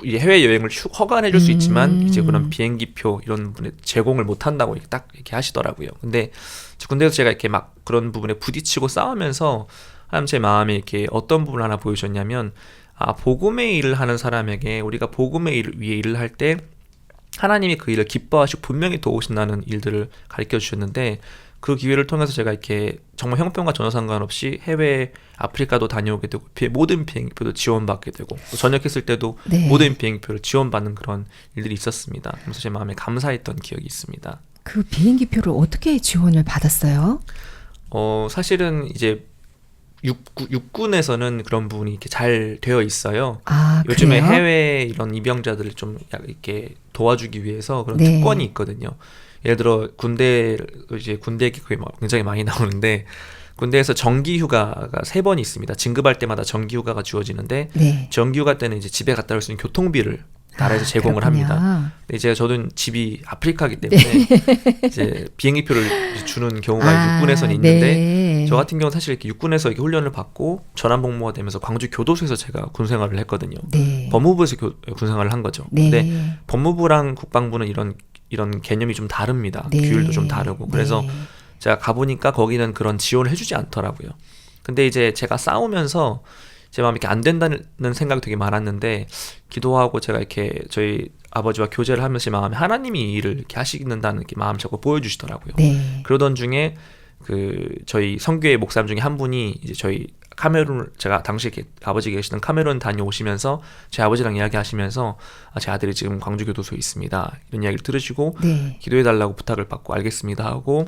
해외 여행을 허가해 줄 수 있지만 이제 그런 비행기표 이런 부분에 제공을 못 한다고 딱 이렇게 하시더라고요. 근데 군대에서 제가 이렇게 막 그런 부분에 부딪히고 싸우면서 하나님 제 마음에 이렇게 어떤 부분을 하나 보여주셨냐면 복음의 일을 하는 사람에게 우리가 복음의 일을 위해 일을 할 때 하나님이 그 일을 기뻐하시고 분명히 도우신다는 일들을 가르쳐 주셨는데 그 기회를 통해서 제가 이렇게 정말 형편과 전혀 상관없이 해외 아프리카도 다녀오게 되고 모든 비행기표도 지원받게 되고 또 전역했을 때도 네. 모든 비행기표를 지원받는 그런 일들이 있었습니다. 그래서 제 마음에 감사했던 기억이 있습니다. 그 비행기표를 어떻게 지원을 받았어요? 사실은 이제 육군에서는 그런 부분이 이렇게 잘 되어 있어요. 아, 요즘에 그래요? 해외 이런 입영자들을 좀 이렇게 도와주기 위해서 그런 네. 특권이 있거든요. 예를 들어 군대 얘기 굉장히 많이 나오는데 군대에서 정기휴가가 3번 있습니다. 진급할 때마다 정기휴가가 주어지는데 네. 정기휴가 때는 이제 집에 갔다 올 수 있는 교통비를 나라에서 제공을 그렇군요. 합니다. 근데 저도 집이 아프리카이기 때문에 이제 비행기표를 주는 경우가 육군에서는 있는데 네. 저 같은 경우는 사실 이렇게 육군에서 이렇게 훈련을 받고 전환복무가 되면서 광주 교도소에서 제가 군생활을 했거든요. 네. 법무부에서 군생활을 한 거죠. 네. 근데 법무부랑 국방부는 이런 개념이 좀 다릅니다. 네. 규율도 좀 다르고. 그래서 네. 제가 가보니까 거기는 그런 지원을 해주지 않더라고요. 근데 이제 제가 싸우면서 제 마음이 이렇게 안 된다는 생각이 되게 많았는데 기도하고 제가 이렇게 저희 아버지와 교제를 하면서 제 마음에 하나님이 이 일을 이렇게 하신다는 이렇게 마음 자꾸 보여주시더라고요. 네. 그러던 중에 저희 성교회 목사님 중에 한 분이 이제 저희 제가 당시에 아버지가 계시던 카메룬 다녀오시면서 제 아버지랑 이야기하시면서 제 아들이 지금 광주교도소에 있습니다. 이런 이야기를 들으시고 네. 기도해달라고 부탁을 받고 알겠습니다 하고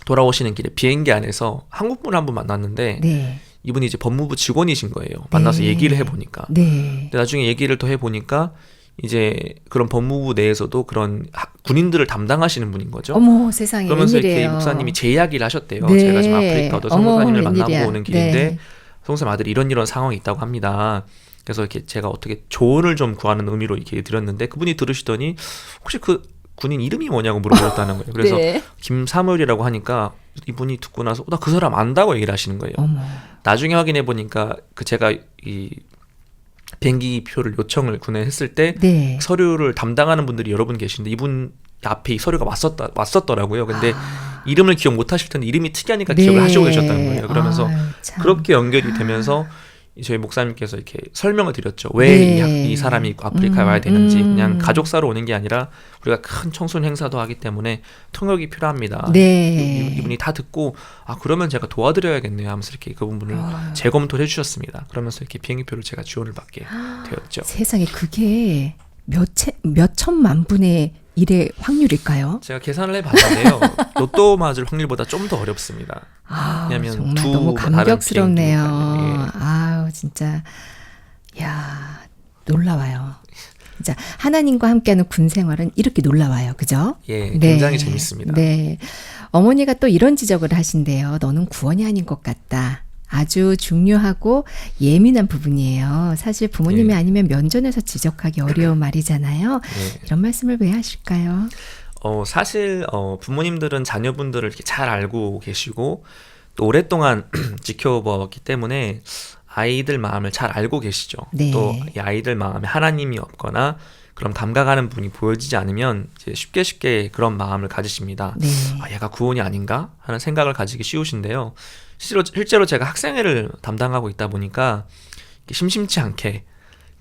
돌아오시는 길에 비행기 안에서 한국분을 한 분 만났는데 네. 이분이 이제 법무부 직원이신 거예요. 만나서 네. 얘기를 해보니까. 네. 근데 나중에 얘기를 더 해보니까 이제 그런 법무부 내에서도 그런 군인들을 담당하시는 분인 거죠. 어머 세상에 그러면서 이렇게 웬일이에요. 목사님이 제 이야기를 하셨대요. 네. 제가 지금 아프리카 어떤 어머, 성모사님을 웬일이야. 만나고 오는 길인데 네. 성모사님 아들이 이런 상황이 있다고 합니다. 그래서 이렇게 제가 어떻게 조언을 좀 구하는 의미로 이렇게 드렸는데 그분이 들으시더니 혹시 그 군인 이름이 뭐냐고 물어보셨다는 거예요. 그래서 네. 김사무엘이라고 하니까 이분이 듣고 나서 나 그 사람 안다고 얘기를 하시는 거예요. 어머. 나중에 확인해 보니까 그 제가 이 비행기 표를 요청을 군에 했을 때 네. 서류를 담당하는 분들이 여러 분 계신데 이분 앞에 이 서류가 왔었더라고요. 근데 이름을 기억 못 하실 텐데 이름이 특이하니까 기억을 하시고 계셨다는 거예요. 그러면서 아유, 참. 그렇게 연결이 되면서 저희 목사님께서 이렇게 설명을 드렸죠. 왜 네. 이 사람이 아프리카에 와야 되는지 음. 그냥 가족사로 오는 게 아니라 우리가 큰 청소년 행사도 하기 때문에 통역이 필요합니다. 네. 이분이 다 듣고 그러면 제가 도와드려야겠네요 하면서 이렇게 그 부분을 재검토를 해주셨습니다. 그러면서 이렇게 비행기표를 제가 지원을 받게 되었죠. 세상에 그게 몇 천만 분의 1의 확률일까요? 제가 계산을 해봤는데요. 로또 맞을 확률보다 좀 더 어렵습니다. 왜냐면 정말 두 너무 다른 감격스럽네요. 비행기니까요. 예. 아우 진짜 야 놀라워요. 진짜 하나님과 함께하는 군 생활은 이렇게 놀라워요. 그죠? 예, 굉장히 재밌습니다. 네. 어머니가 또 이런 지적을 하신대요. 너는 구원이 아닌 것 같다. 아주 중요하고 예민한 부분이에요. 사실 부모님이 네. 아니면 면전에서 지적하기 어려운 말이잖아요. 네. 이런 말씀을 왜 하실까요? 사실 부모님들은 자녀분들을 이렇게 잘 알고 계시고 또 오랫동안 지켜보았기 때문에 아이들 마음을 잘 알고 계시죠. 네. 또 이 아이들 마음에 하나님이 없거나 그런 감각하는 분이 보여지지 않으면 이제 쉽게 그런 마음을 가지십니다. 네. 얘가 구원이 아닌가 하는 생각을 가지기 쉬우신데요. 실제로 제가 학생회를 담당하고 있다 보니까 심심치 않게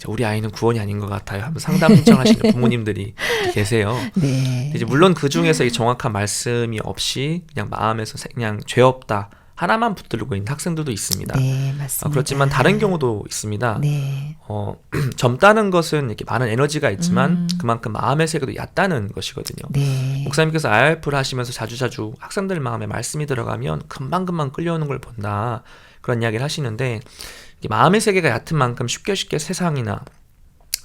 우리 아이는 구원이 아닌 것 같아요 하면서 상담 신청하시는 부모님들이 계세요. 네. 이제 물론 그 중에서 이 정확한 말씀이 없이 그냥 마음에서 그냥 죄 없다 하나만 붙들고 있는 학생들도 있습니다. 네, 맞습니다. 그렇지만 다른 경우도 있습니다. 네. 젊다는 것은 이렇게 많은 에너지가 있지만 그만큼 마음의 세계도 얕다는 것이거든요. 네. 목사님께서 IRF를 하시면서 자주자주 학생들 마음에 말씀이 들어가면 금방금방 끌려오는 걸 본다. 그런 이야기를 하시는데 마음의 세계가 얕은 만큼 쉽게 세상이나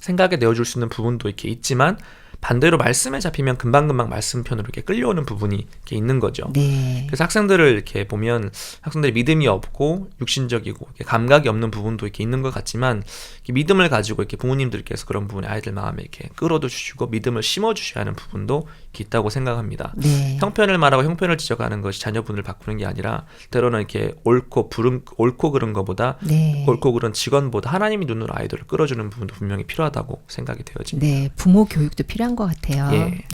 생각에 내어줄 수 있는 부분도 이렇게 있지만 반대로 말씀에 잡히면 금방금방 말씀편으로 이렇게 끌려오는 부분이 이렇게 있는 거죠. 네. 그래서 학생들을 이렇게 보면 학생들이 믿음이 없고 육신적이고 이렇게 감각이 없는 부분도 이렇게 있는 것 같지만 이렇게 믿음을 가지고 이렇게 부모님들께서 그런 부분에 아이들 마음에 이렇게 끌어도 주시고 믿음을 심어 주셔야 하는 부분도 이렇게 있다고 생각합니다. 네. 형편을 말하고 형편을 지적하는 것이 자녀분을 바꾸는 게 아니라 때로는 이렇게 옳고 그른 것보다 네. 옳고 그른 직원보다 하나님이 눈으로 아이들을 끌어주는 부분도 분명히 필요하다고 생각이 되어집니다. 네, 부모 교육도 필요한 것 같아요. 예.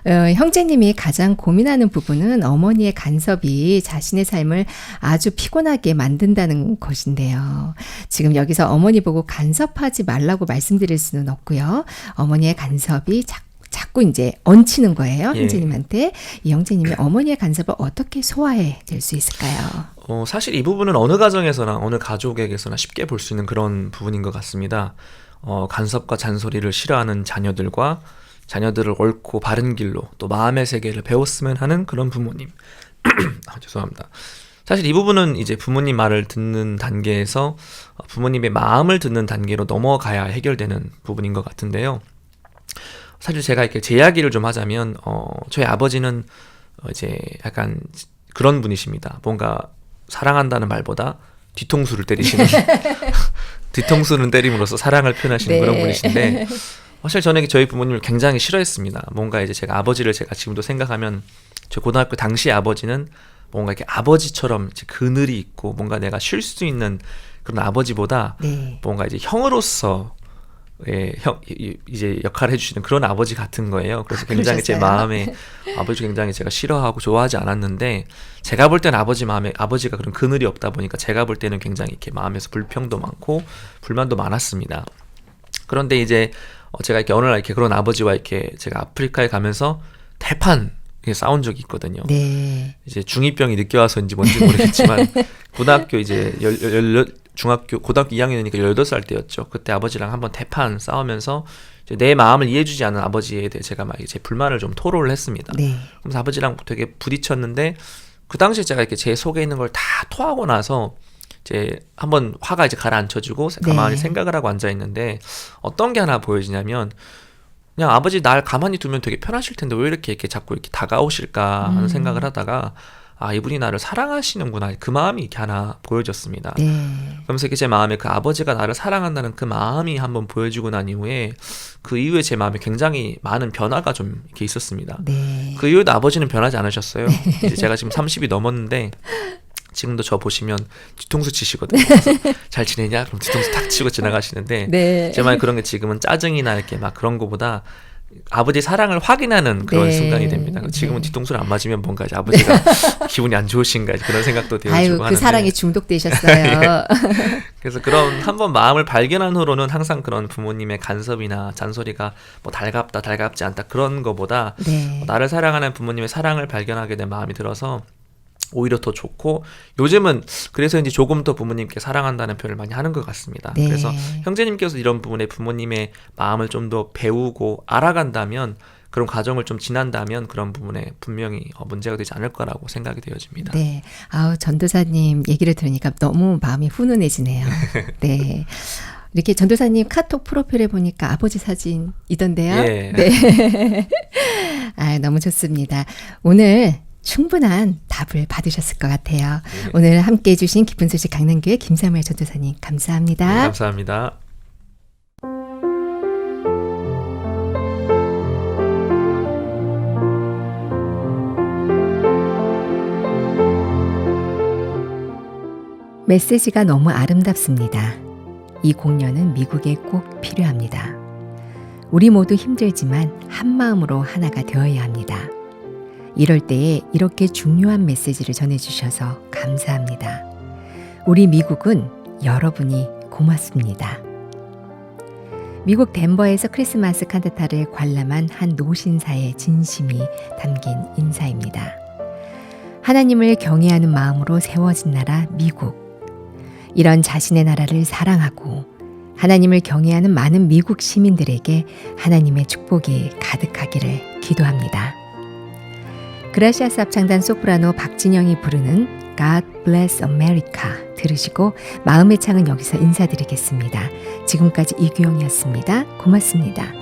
네. 형제님이 가장 고민하는 부분은 어머니의 간섭이 자신의 삶을 아주 피곤하게 만든다는 것인데요. 지금 여기서 어머니 보고 간섭하지 말라고 말씀드릴 수는 없고요. 어머니의 간섭이 자꾸 이제 얹히는 거예요. 예. 형제님한테. 이 형제님이 어머니의 간섭을 어떻게 소화해 낼 수 있을까요? 사실 이 부분은 어느 가정에서나 어느 가족에게서나 쉽게 볼 수 있는 그런 부분인 것 같습니다. 간섭과 잔소리를 싫어하는 자녀들과 자녀들을 옳고 바른 길로 또 마음의 세계를 배웠으면 하는 그런 부모님. 죄송합니다. 사실 이 부분은 이제 부모님 말을 듣는 단계에서 부모님의 마음을 듣는 단계로 넘어가야 해결되는 부분인 것 같은데요. 사실 제가 이렇게 제 이야기를 좀 하자면 저희 아버지는 이제 약간 그런 분이십니다. 뭔가 사랑한다는 말보다 뒤통수를 때리시는 뒤통수는 때림으로써 사랑을 표현하시는 네. 그런 분이신데 사실 저는 저희 부모님을 굉장히 싫어했습니다. 뭔가 이제 제가 아버지를 제가 지금도 생각하면 저 고등학교 당시 아버지는 뭔가 이렇게 아버지처럼 이제 그늘이 있고 뭔가 내가 쉴 수 있는 그런 아버지보다 네. 뭔가 이제 형으로서 이제 역할을 해주시는 그런 아버지 같은 거예요. 그래서 굉장히 제 그러셨어요? 마음에 아버지 굉장히 제가 싫어하고 좋아하지 않았는데 제가 볼 때는 아버지 마음에 아버지가 그런 그늘이 없다 보니까 제가 볼 때는 굉장히 이렇게 마음에서 불평도 많고 불만도 많았습니다. 그런데 이제 제가 이렇게 어느 날 이렇게 그런 아버지와 이렇게 제가 아프리카에 가면서 대판 싸운 적이 있거든요. 네. 이제 중2병이 늦게 와서인지 뭔지 모르겠지만 고등학교 이제 고등학교 2학년이니까 18살 때였죠. 그때 아버지랑 한번 대판 싸우면서 이제 내 마음을 이해해주지 않는 아버지에 대해 제가 막 제 불만을 좀 토로를 했습니다. 네. 그래서 아버지랑 되게 부딪혔는데 그 당시에 제가 이렇게 제 속에 있는 걸 다 토하고 나서 이제 한번 화가 이제 가라앉혀지고 가만히 생각을 하고 앉아 있는데 어떤 게 하나 보여지냐면 그냥 아버지 날 가만히 두면 되게 편하실 텐데 왜 이렇게 자꾸 이렇게 다가오실까 하는 생각을 하다가 아, 이분이 나를 사랑하시는구나. 그 마음이 이렇게 하나 보여졌습니다. 네. 그러면서 이렇게 제 마음에 그 아버지가 나를 사랑한다는 그 마음이 한번 보여지고 난 이후에 그 이후에 제 마음에 굉장히 많은 변화가 좀 이렇게 있었습니다. 네. 그 이후에도 아버지는 변하지 않으셨어요. 이제 제가 지금 30이 넘었는데 지금도 저 보시면 뒤통수 치시거든요. 그래서 잘 지내냐? 그럼 뒤통수 탁 치고 지나가시는데 네. 제 마음에 그런 게 지금은 짜증이나 이렇게 막 그런 거보다 아버지 사랑을 확인하는 그런 네. 순간이 됩니다. 지금은 네. 뒤통수를 안 맞으면 뭔가 이제 아버지가 기분이 안 좋으신가 그런 생각도 아유, 되어지고 그 하는데 사랑에 중독되셨어요. 그래서 그런 한번 마음을 발견한 후로는 항상 그런 부모님의 간섭이나 잔소리가 뭐 달갑다 달갑지 않다 그런 거보다 네. 나를 사랑하는 부모님의 사랑을 발견하게 된 마음이 들어서 오히려 더 좋고 요즘은 그래서 이제 조금 더 부모님께 사랑한다는 표현을 많이 하는 것 같습니다. 네. 그래서 형제님께서 이런 부분에 부모님의 마음을 좀 더 배우고 알아간다면 그런 과정을 좀 지난다면 그런 부분에 분명히 문제가 되지 않을 거라고 생각이 되어집니다. 네. 아우, 전도사님 얘기를 들으니까 너무 마음이 훈훈해지네요. 네. 이렇게 전도사님 카톡 프로필에 보니까 아버지 사진이던데요. 예. 네. 아, 너무 좋습니다. 오늘 충분한 답을 받으셨을 것 같아요. 오늘 함께해 주신 기쁜 소식 강남교회 김사무엘 전도사님 감사합니다. 네, 감사합니다. 메시지가 너무 아름답습니다. 이 공연은 미국에 꼭 필요합니다. 우리 모두 힘들지만 한 마음으로 하나가 되어야 합니다. 이럴 때에 이렇게 중요한 메시지를 전해주셔서 감사합니다. 우리 미국은 여러분이 고맙습니다. 미국 덴버에서 크리스마스 칸타타를 관람한 한 노신사의 진심이 담긴 인사입니다. 하나님을 경외하는 마음으로 세워진 나라 미국. 이런 자신의 나라를 사랑하고 하나님을 경외하는 많은 미국 시민들에게 하나님의 축복이 가득하기를 기도합니다. 그라시아스 합창단 소프라노 박진영이 부르는 God Bless America 들으시고 마음의 창은 여기서 인사드리겠습니다. 지금까지 이규영이었습니다. 고맙습니다.